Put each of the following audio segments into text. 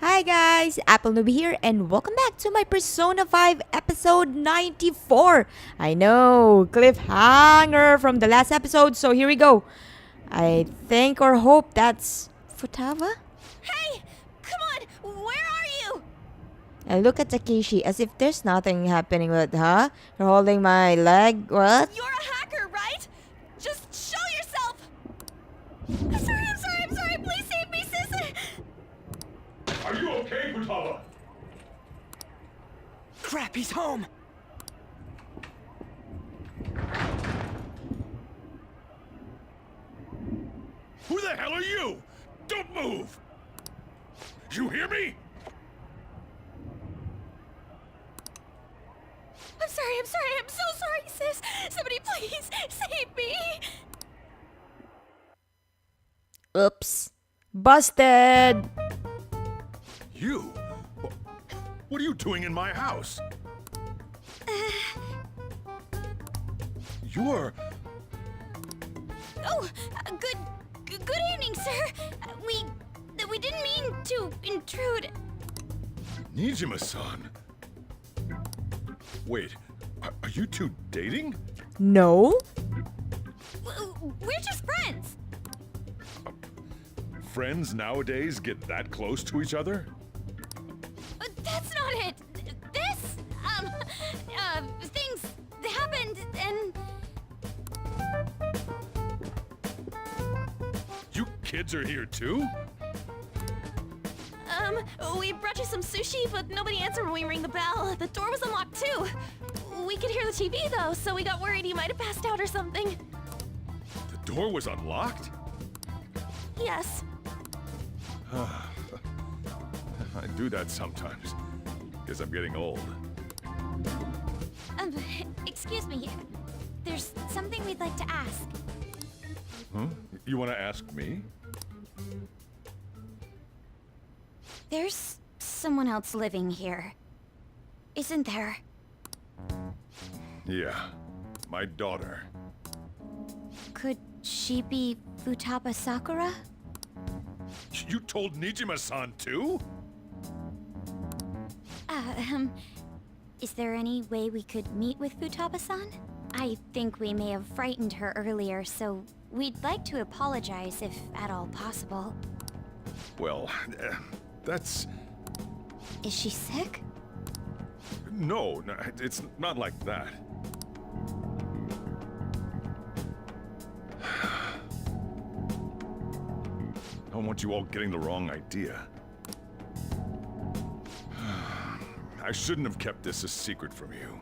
Hi guys, AppleNoobie here and welcome back to my Persona 5 episode 94. I know, cliffhanger from the last episode, so here we go. I think or hope that's Futaba? Hey! Come on! Where are you? I look at Takeshi as if there's nothing happening with her. You're holding my leg, what? You're a hacker, right? Just show yourself! I'm sorry, please save me, sis! Are you okay, Futaba? Crap, he's home! Who the hell are you? Don't move! You hear me? I'm so sorry, sis! Somebody please save me! Oops. Busted! You? What are you doing in my house? You're... Oh, good evening, sir. We didn't mean to intrude. Nijima-san. Wait, are you two dating? No? We're just friends. Friends nowadays get that close to each other? That's not it. This, things happened and... You kids are here too? We brought you some sushi, but nobody answered when we rang the bell. The door was unlocked too. We could hear the TV though, so we got worried you might have passed out or something. The door was unlocked? Yes. I do that sometimes. Guess I'm getting old. Excuse me. There's something we'd like to ask. Huh? You want to ask me? There's someone else living here. Isn't there? Yeah, my daughter. Could she be Futaba Sakura? You told Nijima-san too? Is there any way we could meet with Futaba-san? I think we may have frightened her earlier, so we'd like to apologize if at all possible. Well, that's... Is she sick? No, it's not like that. I don't want you all getting the wrong idea. I shouldn't have kept this a secret from you.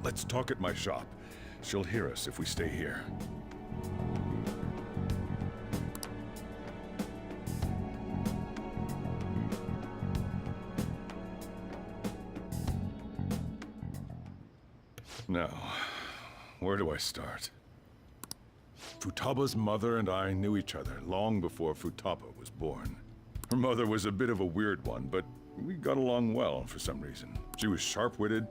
Let's talk at my shop. She'll hear us if we stay here. Now, where do I start? Futaba's mother and I knew each other long before Futaba was born. Her mother was a bit of a weird one, but we got along well for some reason. She was sharp-witted,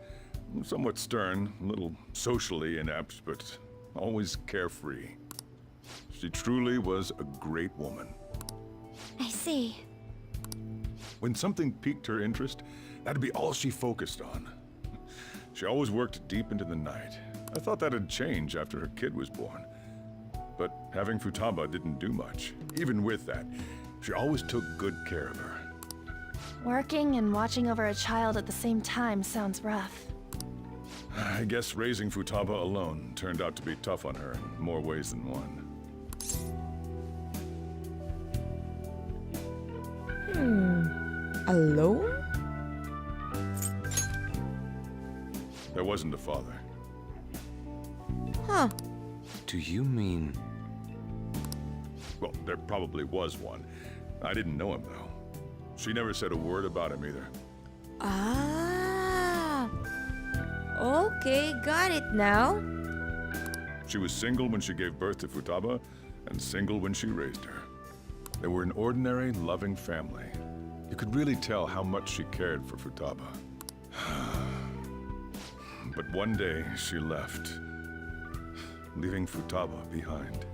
somewhat stern, a little socially inept, but always carefree. She truly was a great woman. I see. When something piqued her interest, that'd be all she focused on. She always worked deep into the night. I thought that'd change after her kid was born. But having Futaba didn't do much. Even with that, she always took good care of her. Working and watching over a child at the same time sounds rough. I guess raising Futaba alone turned out to be tough on her in more ways than one. Alone? There wasn't a father. Huh. Do you mean... Well, there probably was one. I didn't know him, though. She never said a word about him either. Ah. Okay, got it now. She was single when she gave birth to Futaba, and single when she raised her. They were an ordinary, loving family. You could really tell how much she cared for Futaba. But one day, she left, leaving Futaba behind.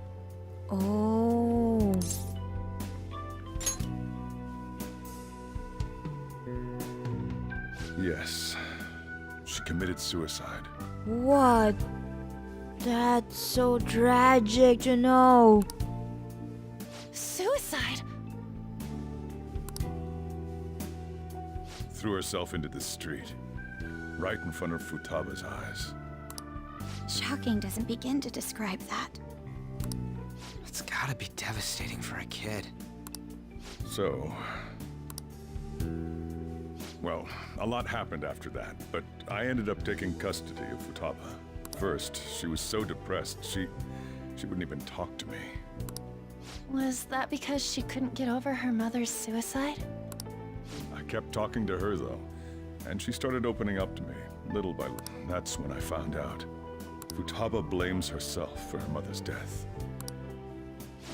Oh. Yes. She committed suicide. What? That's so tragic to know. Suicide? Threw herself into the street. Right in front of Futaba's eyes. Shocking doesn't begin to describe that. It's gotta be devastating for a kid. So... Well, a lot happened after that, but I ended up taking custody of Futaba. First, she was so depressed, she wouldn't even talk to me. Was that because she couldn't get over her mother's suicide? I kept talking to her, though, and she started opening up to me, little by little. That's when I found out. Futaba blames herself for her mother's death.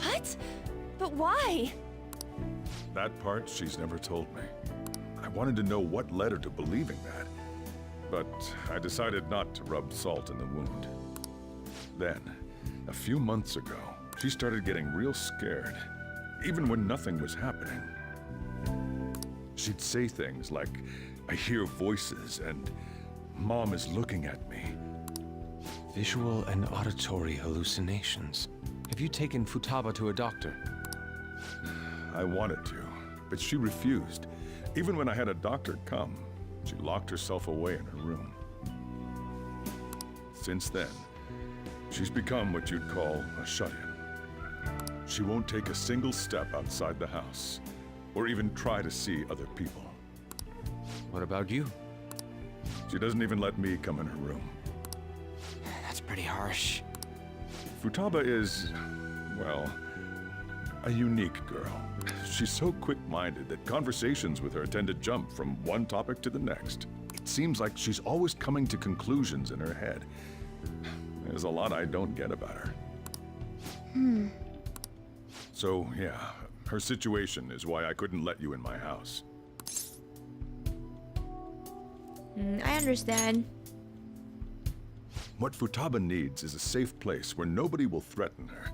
What? But why? That part she's never told me. I wanted to know what led her to believing that, but I decided not to rub salt in the wound. Then, a few months ago, she started getting real scared, even when nothing was happening. She'd say things like, "I hear voices," and "Mom is looking at me." Visual and auditory hallucinations. Have you taken Futaba to a doctor? I wanted to, but she refused. Even when I had a doctor come, she locked herself away in her room. Since then, she's become what you'd call a shut-in. She won't take a single step outside the house, or even try to see other people. What about you? She doesn't even let me come in her room. That's pretty harsh. Futaba is, well, a unique girl. She's so quick-minded that conversations with her tend to jump from one topic to the next. It seems like she's always coming to conclusions in her head. There's a lot I don't get about her. So, yeah, her situation is why I couldn't let you in my house. I understand. What Futaba needs is a safe place where nobody will threaten her.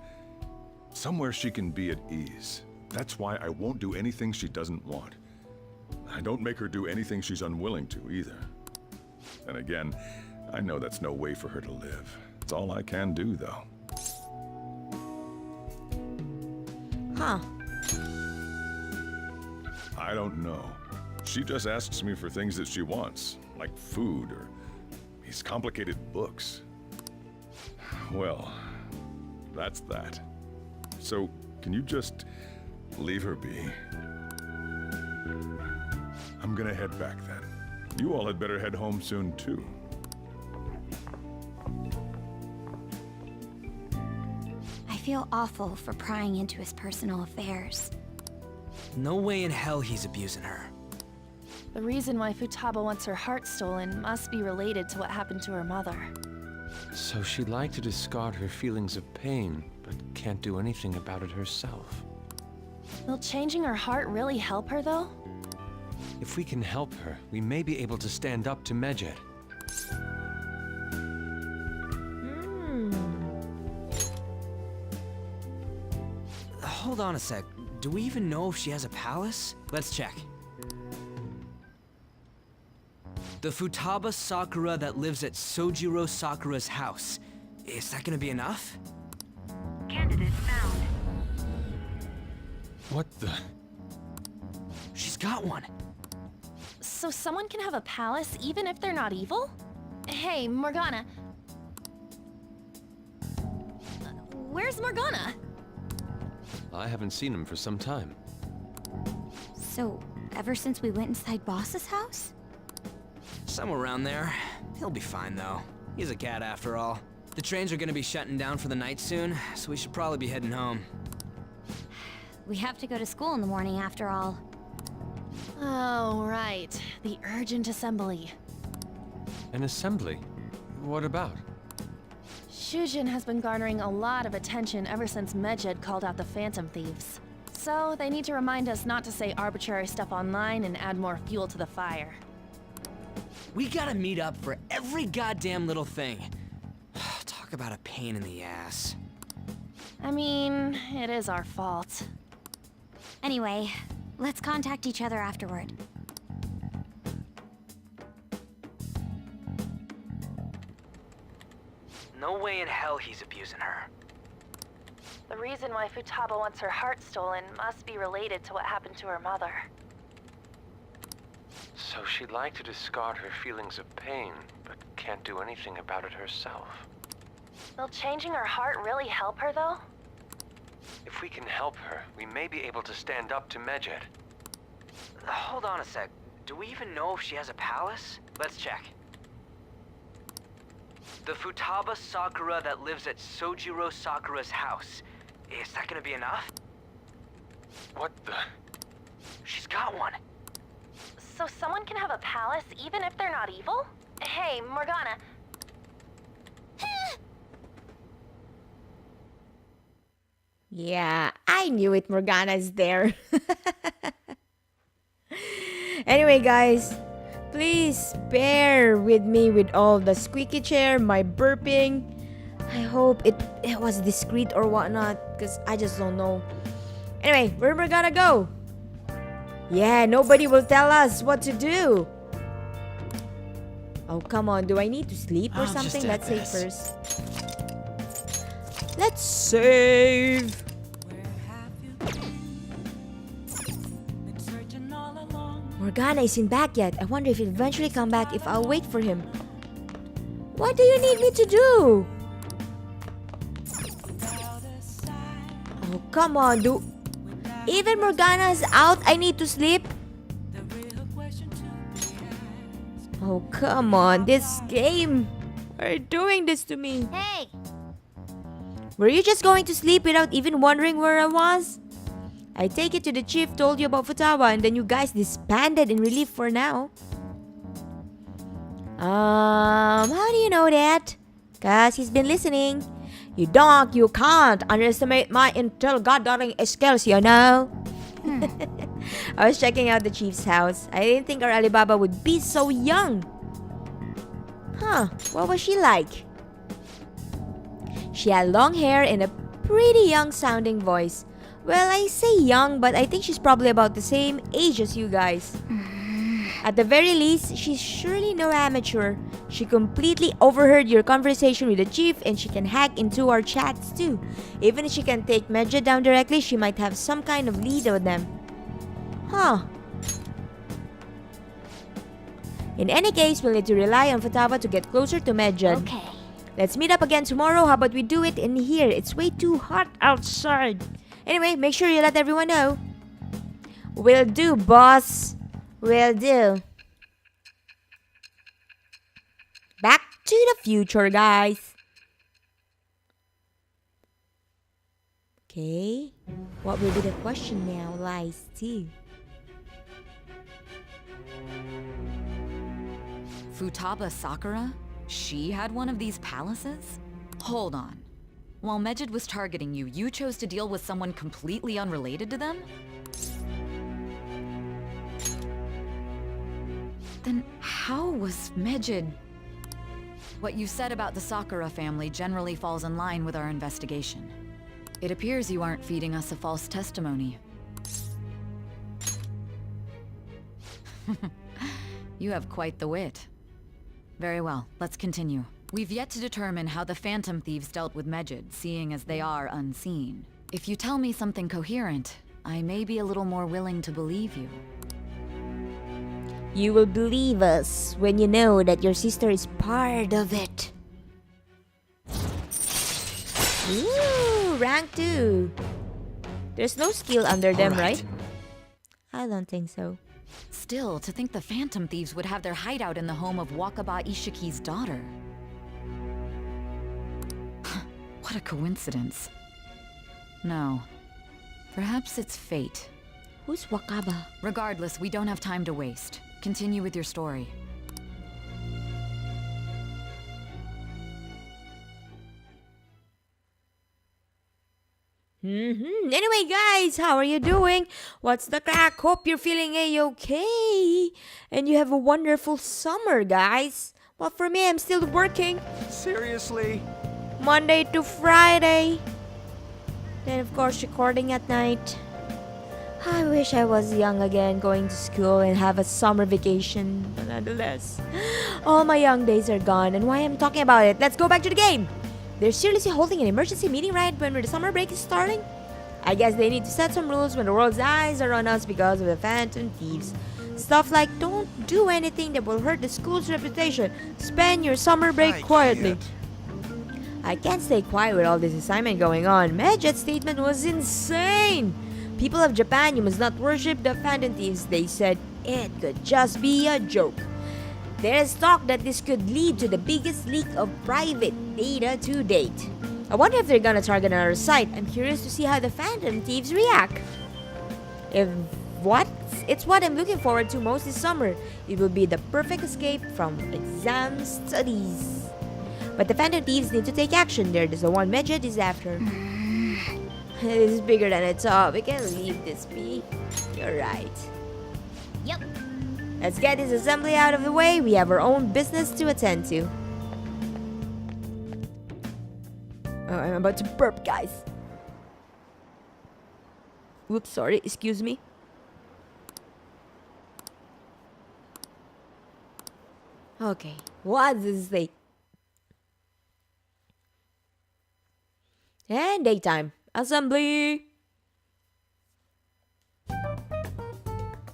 Somewhere she can be at ease. That's why I won't do anything she doesn't want. I don't make her do anything she's unwilling to, either. And again, I know that's no way for her to live. It's all I can do, though. Huh. I don't know. She just asks me for things that she wants, like food or these complicated books. Well, that's that. So, can you just leave her be? I'm gonna head back then. You all had better head home soon, too. I feel awful for prying into his personal affairs. No way in hell he's abusing her. The reason why Futaba wants her heart stolen must be related to what happened to her mother. So she'd like to discard her feelings of pain, but can't do anything about it herself. Will changing her heart really help her, though? If we can help her, we may be able to stand up to Medjed. Hold on a sec. Do we even know if she has a palace? Let's check. The Futaba Sakura that lives at Sojiro Sakura's house. Is that gonna be enough? Candidate found. What the? She's got one. So someone can have a palace even if they're not evil? Hey, Morgana. Where's Morgana? I haven't seen him for some time. So, ever since we went inside Boss's house? Somewhere around there. He'll be fine, though. He's a cat after all. The trains are gonna be shutting down for the night soon, so we should probably be heading home. We have to go to school in the morning after all. Oh, right. The urgent assembly. An assembly? What about? Shujin has been garnering a lot of attention ever since Medjed called out the Phantom Thieves. So they need to remind us not to say arbitrary stuff online and add more fuel to the fire. We gotta meet up for every goddamn little thing. Talk about a pain in the ass. I mean, it is our fault. Anyway, let's contact each other afterward. No way in hell he's abusing her. The reason why Futaba wants her heart stolen must be related to what happened to her mother. So she'd like to discard her feelings of pain, but can't do anything about it herself. Will changing her heart really help her, though? If we can help her, we may be able to stand up to Medjed. Hold on a sec. Do we even know if she has a palace? Let's check. The Futaba Sakura that lives at Sojiro Sakura's house. Is that gonna be enough? What the? She's got one. So someone can have a palace even if they're not evil? Hey, Morgana. Yeah, I knew it. Morgana's there. Anyway, guys, please bear with me with all the squeaky chair, my burping. I hope it was discreet or whatnot, because I just don't know. Anyway, where we're gonna go? Yeah, nobody will tell us what to do. Oh, come on. Do I need to sleep or I'll just something? add Let's save this. first. Let's save. Morgana isn't back yet. I wonder if he'll eventually come back if I'll wait for him. What do you need me to do? Oh, come on, dude. Even Morgana's out, I need to sleep? Oh, come on. This game. Why are you doing this to me? Hey! Were you just going to sleep without even wondering where I was? I take it to the chief told you about Futaba and then you guys disbanded in relief for now. How do you know that? Cause he's been listening. You can't underestimate my intel-gathering skills, you know? I was checking out the chief's house. I didn't think our Alibaba would be so young. Huh, what was she like? She had long hair and a pretty young-sounding voice. Well, I say young, but I think she's probably about the same age as you guys. At the very least, she's surely no amateur. She completely overheard your conversation with the chief and she can hack into our chats too. Even if she can take Medjed down directly, she might have some kind of lead on them. Huh. In any case, we'll need to rely on Futaba to get closer to Medjed. Okay. Let's meet up again tomorrow. How about we do it in here? It's way too hot outside. Anyway, make sure you let everyone know. Will do, boss. Will do. Back to the future, guys. Okay. What will be the question now lies to? Futaba Sakura? She had one of these palaces? Hold on. While Medjed was targeting you, you chose to deal with someone completely unrelated to them? Then how was Medjed? What you said about the Sakura family generally falls in line with our investigation. It appears you aren't feeding us a false testimony. You have quite the wit. Very well, let's continue. We've yet to determine how the Phantom Thieves dealt with Medjed, seeing as they are unseen. If you tell me something coherent, I may be a little more willing to believe you. You will believe us when you know that your sister is part of it. Ooh, rank 2. There's no skill under them, right? I don't think so. Still, to think the Phantom Thieves would have their hideout in the home of Wakaba Ishiki's daughter. What a coincidence. No. Perhaps it's fate. Who's Wakaba? Regardless, we don't have time to waste. Continue with your story. Anyway, guys, how are you doing? What's the crack? Hope you're feeling a-okay. And you have a wonderful summer, guys. Well, for me, I'm still working. Seriously? Monday to Friday. Then, of course, recording at night. I wish I was young again, going to school and have a summer vacation. But nonetheless, all my young days are gone. And why I'm talking about it, let's go back to the game. They're seriously holding an emergency meeting right when the summer break is starting? I guess they need to set some rules when the world's eyes are on us because of the Phantom Thieves. Stuff like don't do anything that will hurt the school's reputation. Spend your summer break quietly. I can't stay quiet with all this assignment going on. Medjed's statement was insane. People of Japan, you must not worship the Phantom Thieves. They said it could just be a joke. There is talk that this could lead to the biggest leak of private data to date. I wonder if they're gonna target another site. I'm curious to see how the Phantom Thieves react. It's what I'm looking forward to most this summer. It will be the perfect escape from exam studies. But the Phantom Thieves need to take action. They're the one Medjed is after. This is bigger than I thought. We can leave this be. You're right. Yep. Let's get this assembly out of the way. We have our own business to attend to. Oh, I'm about to burp, guys. Oops, sorry. Excuse me. Okay. What does it say? And daytime. Assembly.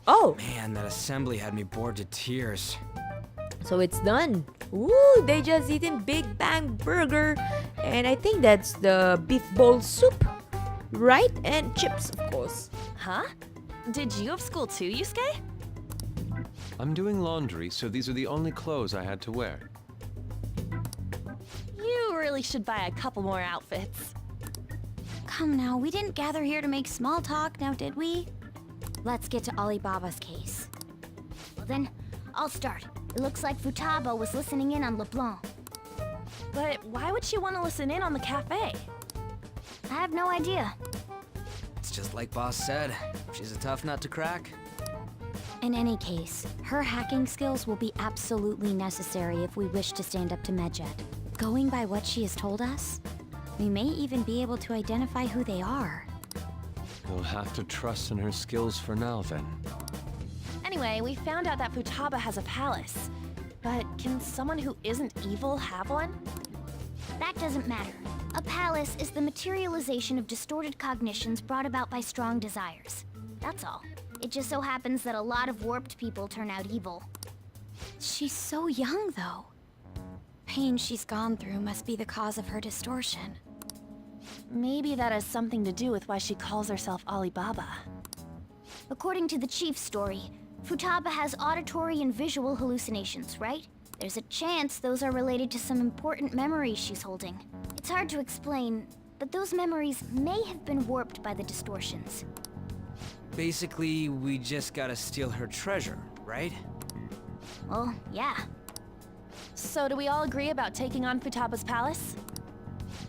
Oh, Man, that assembly had me bored to tears. so it's done. Ooh, they just eaten Big Bang Burger. And I think that's the beef bowl soup. Right? And chips, of course. Huh? Did you have school too, Yusuke? I'm doing laundry, so these are the only clothes I had to wear. You really should buy a couple more outfits. Come now, we didn't gather here to make small talk, now did we? Let's get to Alibaba's case. Well then, I'll start. It looks like Futaba was listening in on LeBlanc. But why would she want to listen in on the cafe? I have no idea. It's just like Boss said. She's a tough nut to crack. In any case, her hacking skills will be absolutely necessary if we wish to stand up to Medjed. Going by what she has told us, we may even be able to identify who they are. You'll have to trust in her skills for now, then. Anyway, we found out that Futaba has a palace. But can someone who isn't evil have one? That doesn't matter. A palace is the materialization of distorted cognitions brought about by strong desires. That's all. It just so happens that a lot of warped people turn out evil. She's so young, though. Pain she's gone through must be the cause of her distortion. Maybe that has something to do with why she calls herself Alibaba. According to the chief's story, Futaba has auditory and visual hallucinations, right? There's a chance those are related to some important memories she's holding. It's hard to explain, but those memories may have been warped by the distortions. Basically, we just gotta steal her treasure, right? Well, yeah. So do we all agree about taking on Futaba's palace?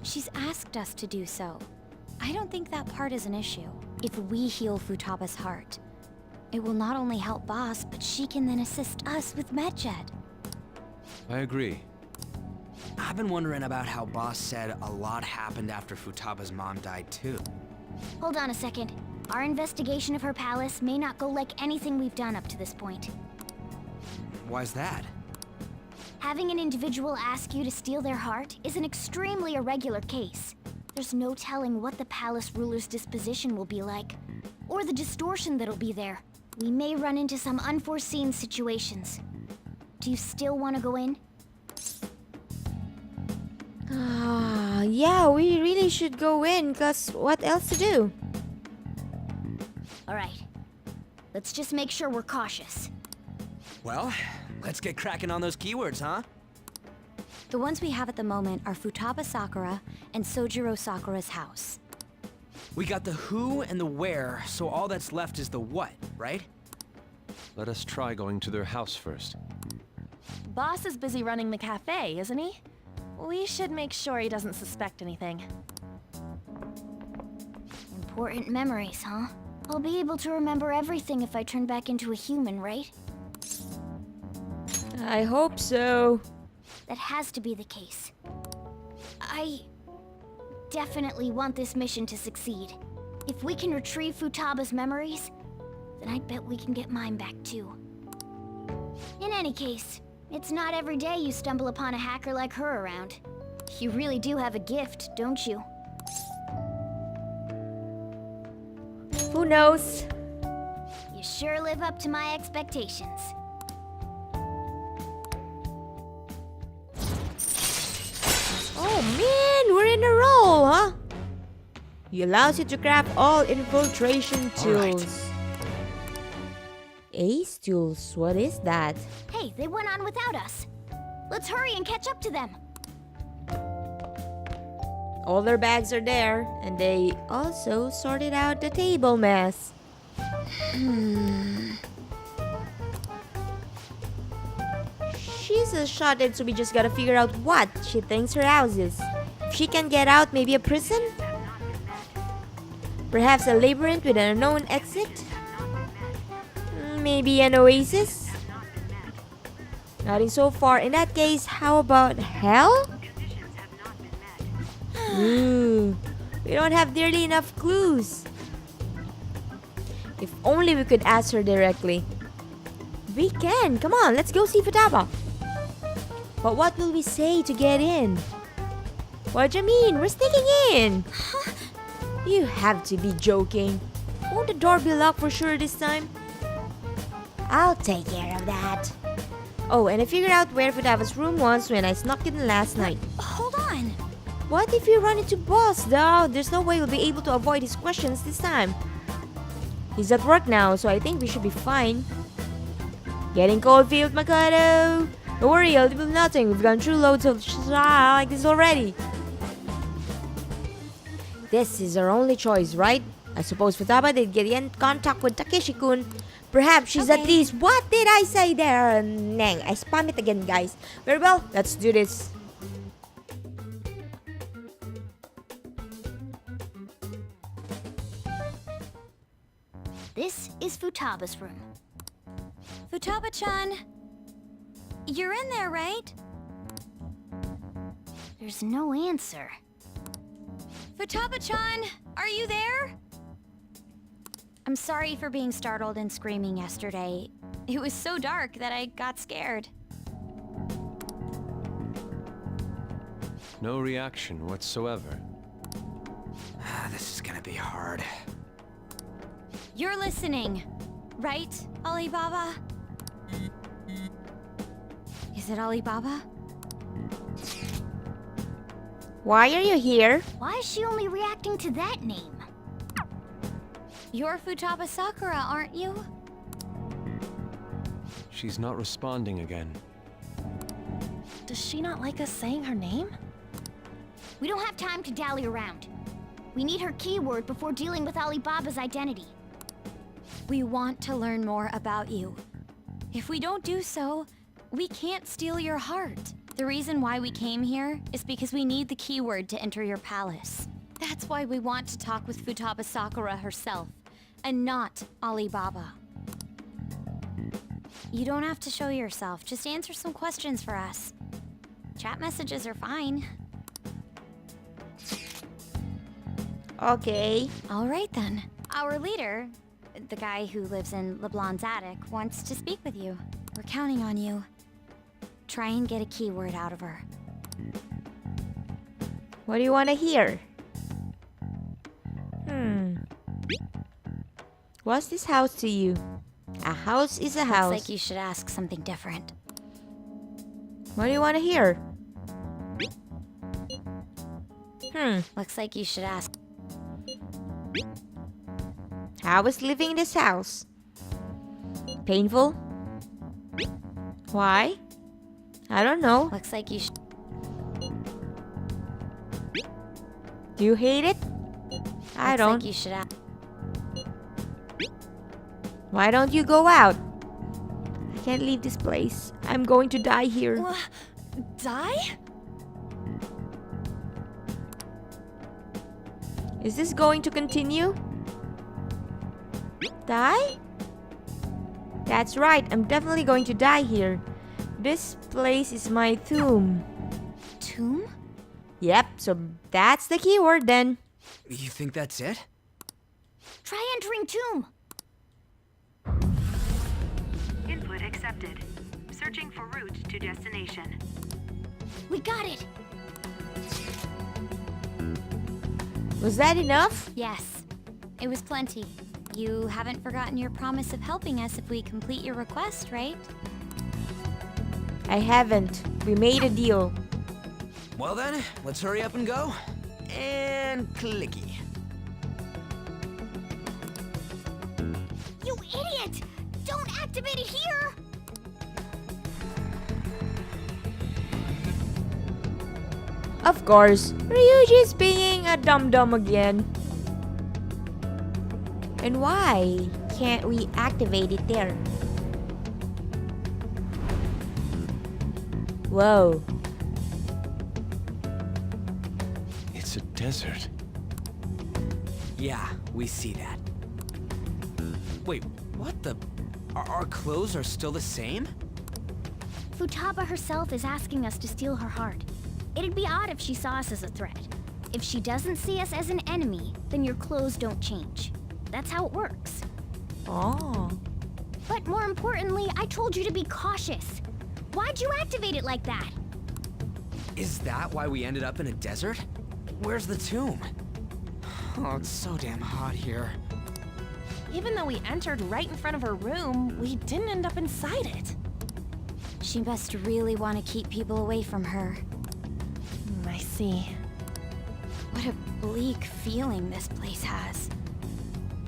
She's asked us to do so. I don't think that part is an issue. If we heal Futaba's heart, it will not only help Boss, but she can then assist us with Medjed. I agree. I've been wondering about how Boss said a lot happened after Futaba's mom died too. Hold on a second. Our investigation of her palace may not go like anything we've done up to this point. Why's that? Having an individual ask you to steal their heart is an extremely irregular case. There's no telling what the palace ruler's disposition will be like, or the distortion that'll be there. We may run into some unforeseen situations. Do you still want to go in? Yeah, we really should go in, cause what else to do? Alright. Let's just make sure we're cautious. Well, let's get cracking on those keywords, huh? The ones we have at the moment are Futaba Sakura and Sojiro Sakura's house. We got the who and the where, so all that's left is the what, right? Let us try going to their house first. Boss is busy running the cafe, isn't he? We should make sure he doesn't suspect anything. Important memories, huh? I'll be able to remember everything if I turn back into a human, right? I hope so. That has to be the case. I definitely want this mission to succeed. If we can retrieve Futaba's memories, then I bet we can get mine back too. In any case, it's not every day you stumble upon a hacker like her around. You really do have a gift, don't you? Who knows? You sure live up to my expectations. Oh man, we're in a roll, huh? He allows you to craft all infiltration tools. Ace tools, what is that? Hey, they went on without us. Let's hurry and catch up to them. All their bags are there, and they also sorted out the table mess. She's a shothead, so we just gotta figure out what she thinks her house is. If she can get out, maybe a prison? Perhaps a labyrinth with an unknown exit? Maybe an oasis? Nothing so far. In that case, how about hell? Ooh, we don't have nearly enough clues. If only we could ask her directly. We can. Come on, let's go see Futaba. But what will we say to get in? What do you mean? We're sneaking in. You have to be joking. Won't the door be locked for sure this time? I'll take care of that. Oh, and I figured out where Futaba's room was when I snuck in last night. Hold on. What if we run into Boss, though? There's no way we'll be able to avoid his questions this time. He's at work now, so I think we should be fine. Getting cold feet, Makoto. Don't worry, I'll do nothing. We've gone through loads of like this already. This is our only choice, right? I suppose Futaba did get in contact with Takeshi-kun. Perhaps she's at least... What did I say there? Nang, I spam it again, guys. Very well, let's do this. This is Futaba's room. Futaba-chan, you're in there, right? There's no answer. Futaba-chan, are you there? I'm sorry for being startled and screaming yesterday. It was so dark that I got scared. No reaction whatsoever. This is gonna be hard. You're listening, right, Alibaba? Is it Alibaba? Why are you here? Why is she only reacting to that name? You're Futaba Sakura, aren't you? She's not responding again. Does she not like us saying her name? We don't have time to dally around. We need her keyword before dealing with Alibaba's identity. We want to learn more about you. If we don't do so, we can't steal your heart. The reason why we came here is because we need the keyword to enter your palace. That's why we want to talk with Futaba Sakura herself, and not Alibaba. You don't have to show yourself, just answer some questions for us. Chat messages are fine. Okay. All right then. Our leader, the guy who lives in LeBlanc's attic, wants to speak with you. We're counting on you. Try and get a keyword out of her. What do you want to hear? What's this house to you? A house is a house. Looks like you should ask something different. What do you want to hear? Looks like you should ask. How is living in this house? Painful? Why? I don't know. Looks like you should. Do you hate it? I Looks don't. like you should ask. Why don't you go out? I can't leave this place. I'm going to die here. Die? Is this going to continue? Die? That's right, I'm definitely going to die here. This place is my tomb. Tomb? Yep, so that's the keyword then. You think that's it? Try entering tomb. Input accepted. Searching for route to destination. We got it. Was that enough? Yes, it was plenty. You haven't forgotten your promise of helping us if we complete your request, right? I haven't. We made a deal. Well then, let's hurry up and go. And clicky. You idiot! Don't activate it here! Of course, Ryuji's being a dum-dum again. And why can't we activate it there? Whoa. It's a desert. Yeah, we see that. Wait, what the? Our clothes are still the same? Futaba herself is asking us to steal her heart. It'd be odd if she saw us as a threat. If she doesn't see us as an enemy, then your clothes don't change. That's how it works. Oh. But more importantly, I told you to be cautious. Why'd you activate it like that? Is that why we ended up in a desert? Where's the tomb? Oh, it's so damn hot here. Even though we entered right in front of her room, we didn't end up inside it. She must really want to keep people away from her. I see. What a bleak feeling this place has.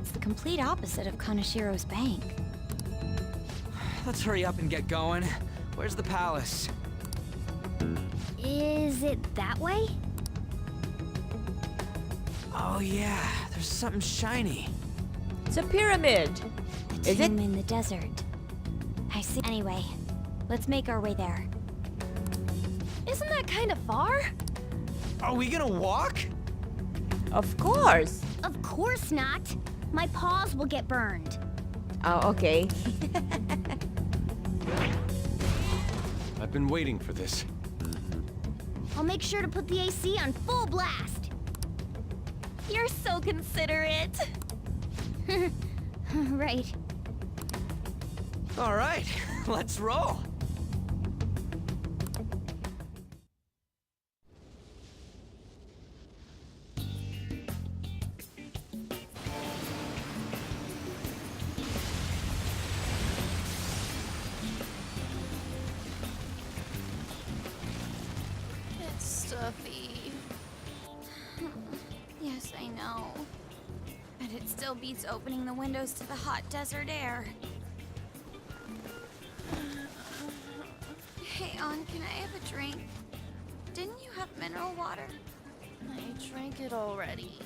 It's the complete opposite of Kanashiro's bank. Let's hurry up and get going. Where's the palace? Is it that way? Oh yeah, there's something shiny. It's a pyramid. Is it? Tomb in the desert. I see. Anyway, let's make our way there. Isn't that kind of far? Are we gonna walk? Of course. Of course not. My paws will get burned. Oh, okay. I've been waiting for this. I'll make sure to put the AC on full blast. You're so considerate. Right. All right, let's roll. It's stuffy. Yes, I know. But it still beats opening the windows to the hot desert air. Hey, On, can I have a drink? Didn't you have mineral water? I drank it already.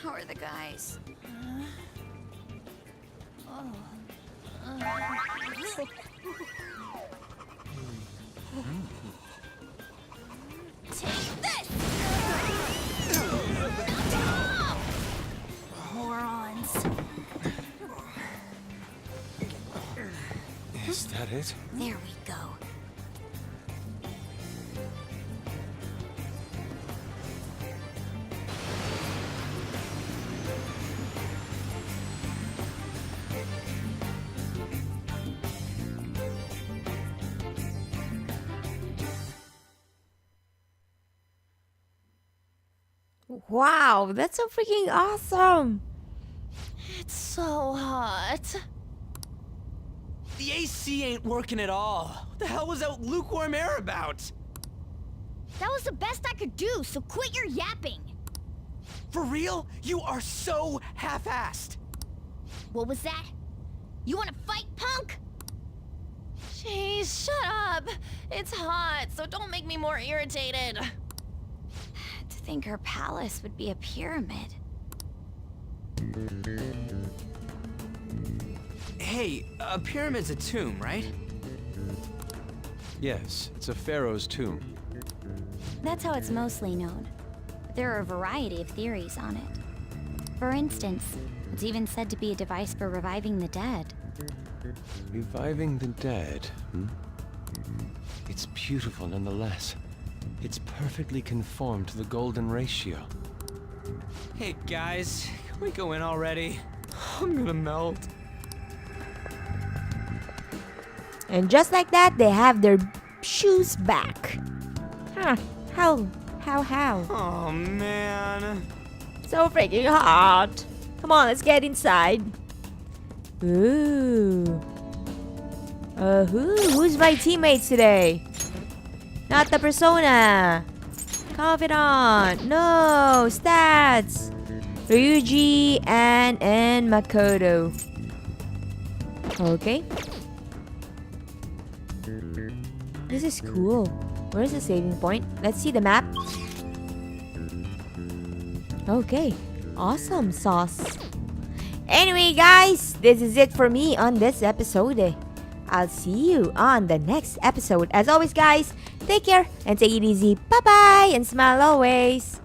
How are the guys? Take this! Morons. Is that it? There we go. Wow, that's so freaking awesome. It's so hot. The AC ain't working at all. What the hell was that lukewarm air about? That was the best I could do, so quit your yapping. For real? You are so half-assed. What was that? You wanna fight, punk? Jeez, shut up. It's hot, so don't make me more irritated. To think her palace would be a pyramid. Hey, a pyramid's a tomb, right? Yes, it's a pharaoh's tomb. That's how it's mostly known. But there are a variety of theories on it. For instance, it's even said to be a device for reviving the dead. Reviving the dead, hmm? It's beautiful nonetheless. It's perfectly conformed to the golden ratio. Hey guys, can we go in already? I'm gonna melt. And just like that, they have their shoes back. Huh. How? Oh man. So freaking hot. Come on, let's get inside. Ooh. Who's my teammates today? Not the persona. Confidant. No. Stats. Ryuji, Ann, and Makoto. Okay. This is cool. Where's the saving point? Let's see the map. Okay. Awesome sauce. Anyway, guys, this is it for me on this episode. I'll see you on the next episode. As always, guys, take care and take it easy. Bye-bye and smile always.